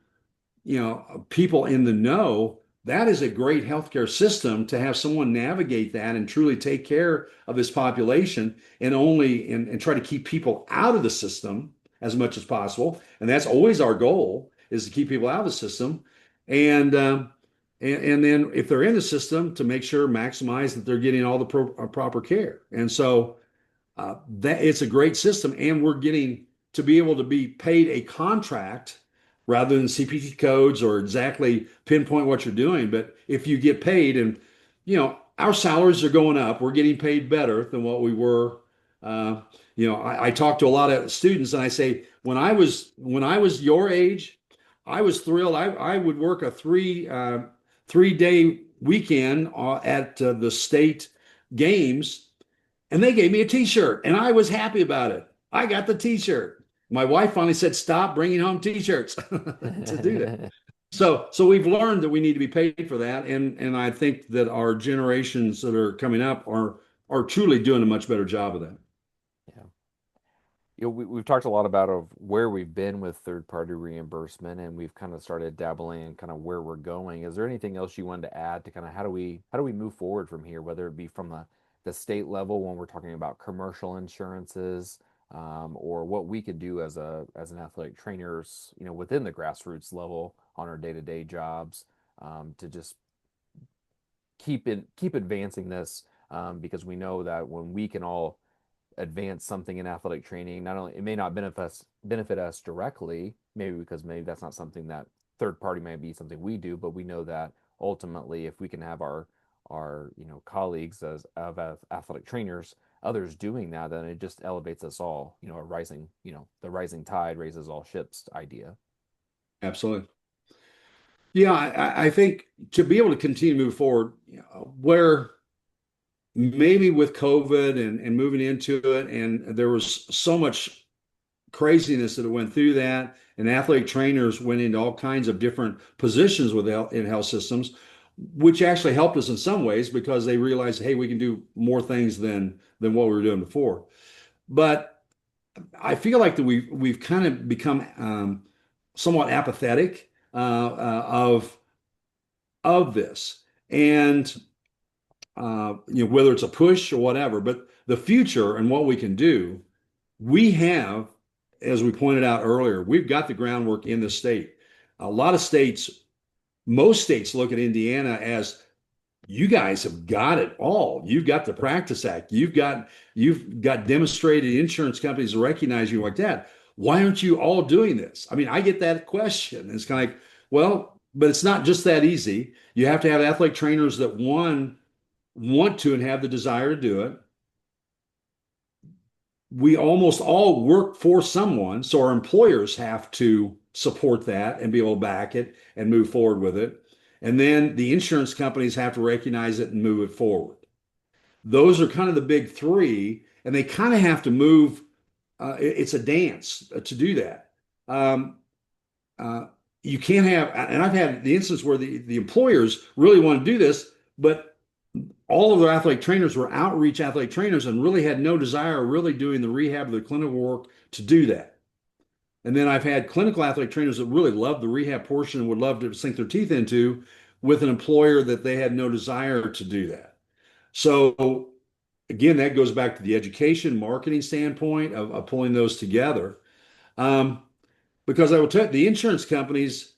people in the know, that is a great healthcare system to have someone navigate that and truly take care of this population and try to keep people out of the system as much as possible. And that's always our goal, is to keep people out of the system. And and then if they're in the system, to make sure maximize that they're getting all the proper care. And so that it's a great system, and we're getting to be able to be paid a contract rather than CPT codes or exactly pinpoint what you're doing. But if you get paid, and our salaries are going up, we're getting paid better than what we were. I talk to a lot of students, and I say when I was your age, I was thrilled. I would work a 3 day weekend at the state games, and they gave me a t-shirt, and I was happy about it. I got the t-shirt. My wife finally said, "Stop bringing home t-shirts," to do that. So we've learned that we need to be paid for that, and I think that our generations that are coming up are truly doing a much better job of that. Yeah. We've talked a lot about of where we've been with third-party reimbursement, and we've kind of started dabbling in kind of where we're going. Is there anything else you wanted to add to kind of how do we move forward from here, whether it be from the state level when we're talking about commercial insurances, or what we could do as an athletic trainers, within the grassroots level on our day-to-day jobs, to just keep advancing this, because we know that when we can all advance something in athletic training, not only it may not benefit us directly, maybe because maybe that's not something that third party may be something we do, but we know that ultimately if we can have our colleagues of athletic trainers, others doing that, then it just elevates us all. A rising, the rising tide raises all ships idea. Absolutely. Yeah, I think to be able to continue to move forward, where maybe with COVID and moving into it, and there was so much craziness that went through that, and athletic trainers went into all kinds of different positions in health systems, which actually helped us in some ways because they realized, hey, we can do more things than what we were doing before. But I feel like that we've kind of become somewhat apathetic of this, and whether it's a push or whatever. But the future and what we can do, we have, as we pointed out earlier, we've got the groundwork in the state. A lot of states, most states look at Indiana as, you guys have got it all. You've got the Practice Act. You've got demonstrated insurance companies recognize you like that. Why aren't you all doing this? I mean, I get that question. It's kind of like, well, but it's not just that easy. You have to have athletic trainers that, one, want to and have the desire to do it. We almost all work for someone, so our employers have to support that and be able to back it and move forward with it. And then the insurance companies have to recognize it and move it forward. Those are kind of the big three, and they kind of have to move. It's a dance to do that. You can't have, and I've had the instance where the employers really want to do this, but all of their athletic trainers were outreach athletic trainers and really had no desire of really doing the rehab or the clinical work to do that. And then I've had clinical athletic trainers that really love the rehab portion and would love to sink their teeth into, with an employer that they had no desire to do that. So again, that goes back to the education marketing standpoint of pulling those together. Because I will tell you, the insurance companies,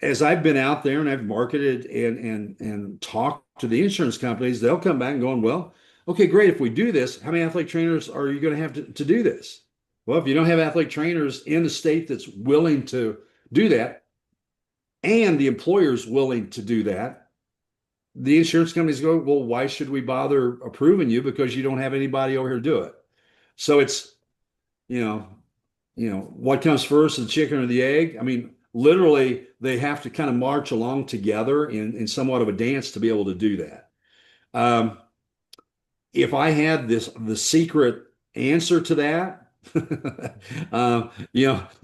as I've been out there and I've marketed and talked to the insurance companies, they'll come back and going, well, okay, great. If we do this, how many athletic trainers are you going to have to do this? Well, if you don't have athletic trainers in the state that's willing to do that, and the employer's willing to do that, the insurance companies go, well, why should we bother approving you, because you don't have anybody over here to do it? So it's, you know, what comes first, the chicken or the egg? I mean, literally, they have to kind of march along together in somewhat of a dance to be able to do that. If I had the secret answer to that, the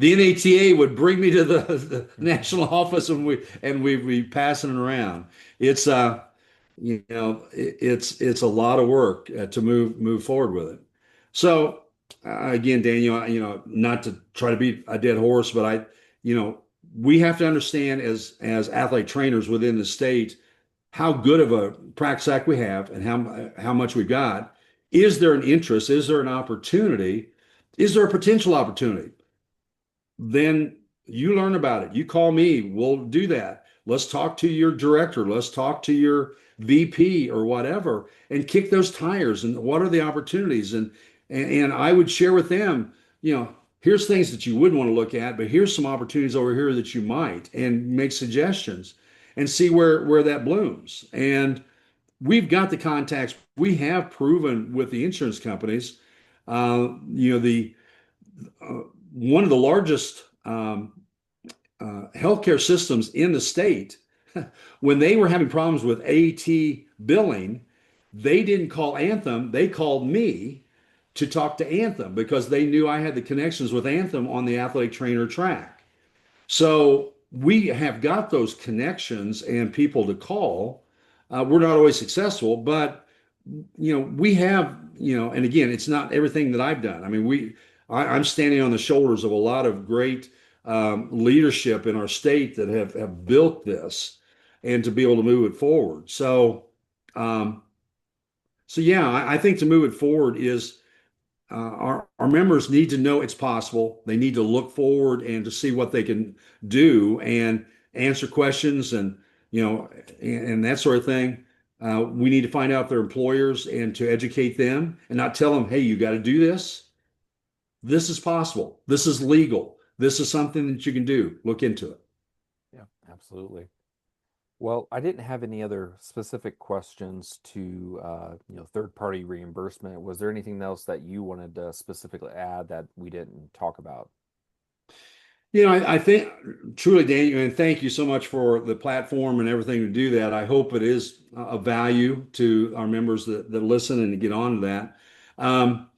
NATA would bring me to the national office, and we'd be passing it around. It's it's a lot of work to move forward with it. So Again, Daniel, not to try to beat a dead horse, but you know, we have to understand as athletic trainers within the state how good of a practice act we have and how much we've got. Is there an interest? Is there an opportunity? Is there a potential opportunity? Then you learn about it. You call me, we'll do that. Let's talk to your director. Let's talk to your VP or whatever and kick those tires. And what are the opportunities? And I would share with them, here's things that you wouldn't want to look at, but here's some opportunities over here that you might, and make suggestions and see where that blooms. And we've got the contacts. We have proven with the insurance companies, the uh, one of the largest healthcare systems in the state, when they were having problems with AT billing, they didn't call Anthem. They called me to talk to Anthem because they knew I had the connections with Anthem on the athletic trainer track. So we have got those connections and people to call. We're not always successful, but we have, and again, it's not everything that I've done. I mean, I'm standing on the shoulders of a lot of great leadership in our state that have built this, and to be able to move it forward. Um, so yeah, I think to move it forward is our members need to know it's possible. They need to look forward and to see what they can do and answer questions and that sort of thing. We need to find out their employers and to educate them and not tell them, hey, you got to do this. This is possible. This is legal. This is something that you can do. Look into it. Yeah, absolutely. Well, I didn't have any other specific questions to, third-party reimbursement. Was there anything else that you wanted to specifically add that we didn't talk about? I think truly, Daniel, and thank you so much for the platform and everything to do that. I hope it is of value to our members that listen and to get on to that. Um,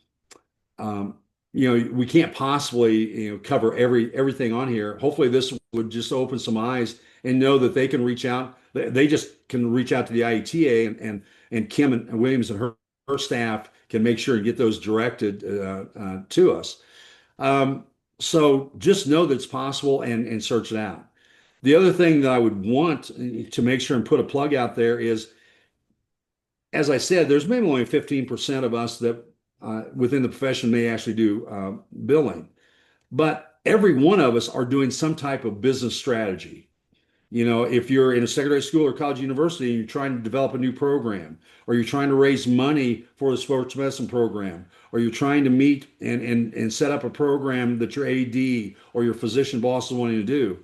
um, we can't possibly, cover everything on here. Hopefully, this would just open some eyes and know that they can reach out. They just can reach out to the IATA, and Kim and Williams and her staff can make sure and get those directed to us. Um, so just know that it's possible and search it out. The other thing that I would want to make sure and put a plug out there is, as I said, there's maybe only 15% of us that within the profession may actually do billing, but every one of us are doing some type of business strategy. If you're in a secondary school or college university and you're trying to develop a new program, or you're trying to raise money for the sports medicine program, or you're trying to meet and set up a program that your AD or your physician boss is wanting to do,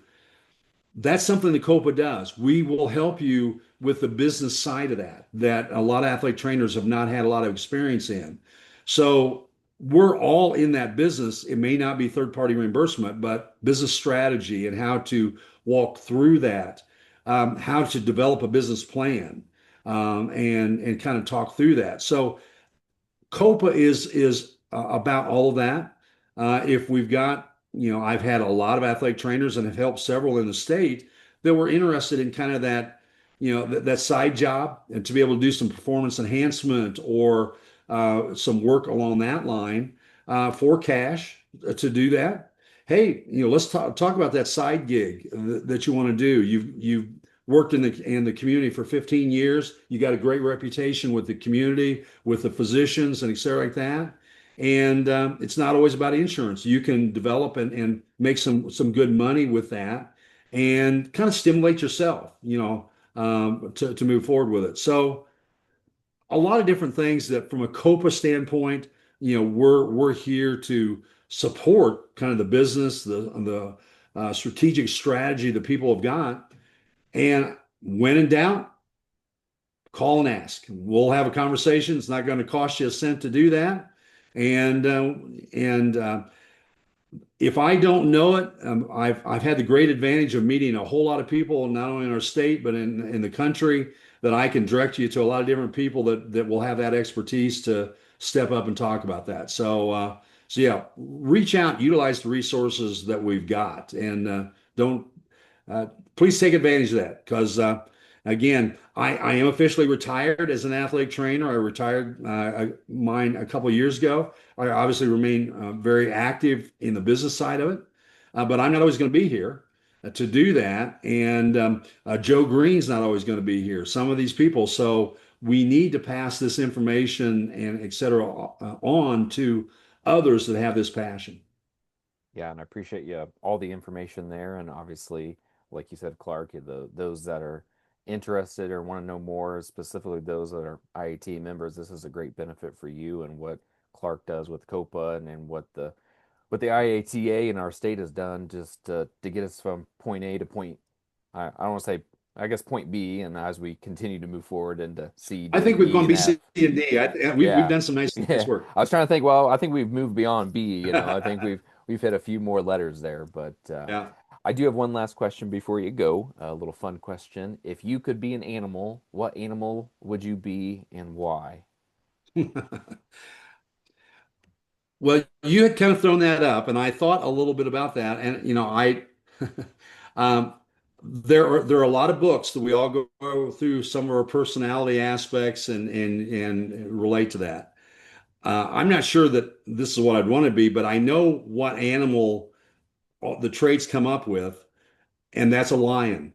that's something that COPA does. We will help you with the business side of that a lot of athletic trainers have not had a lot of experience in. So we're all in that business. It may not be third-party reimbursement, but business strategy and how to walk through that, how to develop a business plan, and kind of talk through that. So COPA is about all of that. If we've got, I've had a lot of athletic trainers and have helped several in the state that were interested in kind of that, that side job, and to be able to do some performance enhancement or some work along that line for cash to do that. Hey, let's talk about that side gig that you want to do. You've worked in the community for 15 years. You got a great reputation with the community, with the physicians, and et cetera, like that. And it's not always about insurance. You can develop and make some good money with that, and kind of stimulate yourself, to move forward with it. So a lot of different things that, from a COPA standpoint, we're here to support kind of the business, the strategic strategy that people have got. And when in doubt, call and ask. We'll have a conversation. It's not going to cost you a cent to do that. And if I don't know it, I've had the great advantage of meeting a whole lot of people, not only in our state but in the country, that I can direct you to a lot of different people that will have that expertise to step up and talk about that. So yeah, reach out, utilize the resources that we've got, and don't please take advantage of that, because Again, I am officially retired as an athletic trainer. I retired mine a couple of years ago. I obviously remain very active in the business side of it, but I'm not always going to be here to do that. And Joe Green's not always going to be here. Some of these people. So we need to pass this information and et cetera on to others that have this passion. Yeah, and I appreciate you all the information there, and obviously, like you said, Clark, those that are interested or want to know more, specifically those that are IAT members, this is a great benefit for you and what Clark does with COPA and what the IATA in our state has done just to get us from point A to point, I don't want to say, I guess point B, and as we continue to move forward into C, I D, think we've E, gone and B, C, F. and D. We've Yeah. done some nice Yeah. work. I was trying to think, well, I think we've moved beyond B, I think we've hit a few more letters there, but Yeah. I do have one last question before you go, a little fun question. If you could be an animal, what animal would you be and why? Well, you had kind of thrown that up, and I thought a little bit about that. And um, there are a lot of books that we all go through some of our personality aspects and relate to that. I'm not sure that this is what I'd want to be, but I know what animal the traits come up with, and that's a lion.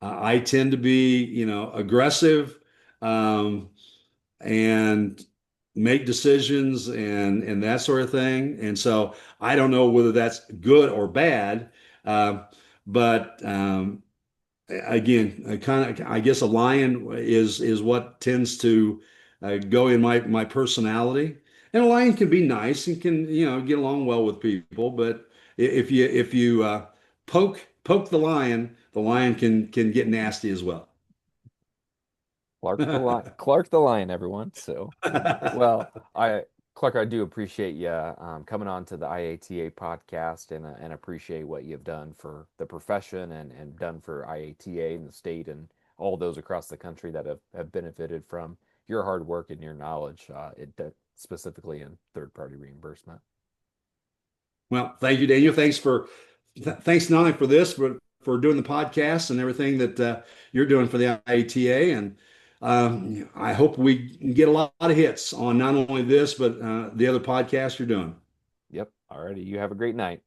I tend to be, aggressive. Um, and make decisions and that sort of thing. And so I don't know whether that's good or bad, uh, but again, I guess a lion is what tends to go in my personality. And a lion can be nice and can get along well with people, but if you poke the lion can get nasty as well. Clark the Lion, everyone. So, well, Clark, I do appreciate you coming on to the IATA podcast and appreciate what you've done for the profession and done for IATA in the state and all those across the country that have benefited from your hard work and your knowledge, specifically in third-party reimbursement. Well, thank you, Daniel. Thanks not only for this, but for doing the podcast and everything that you're doing for the IATA. And I hope we can get a lot of hits on not only this, but the other podcasts you're doing. Yep. Alrighty. You have a great night.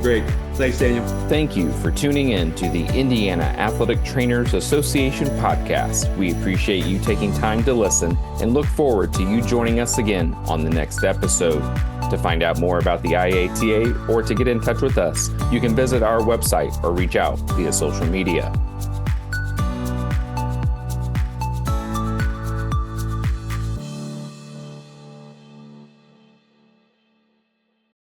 Great. Thanks, Daniel. Thank you for tuning in to the Indiana Athletic Trainers Association podcast. We appreciate you taking time to listen and look forward to you joining us again on the next episode. To find out more about the IATA or to get in touch with us, you can visit our website or reach out via social media.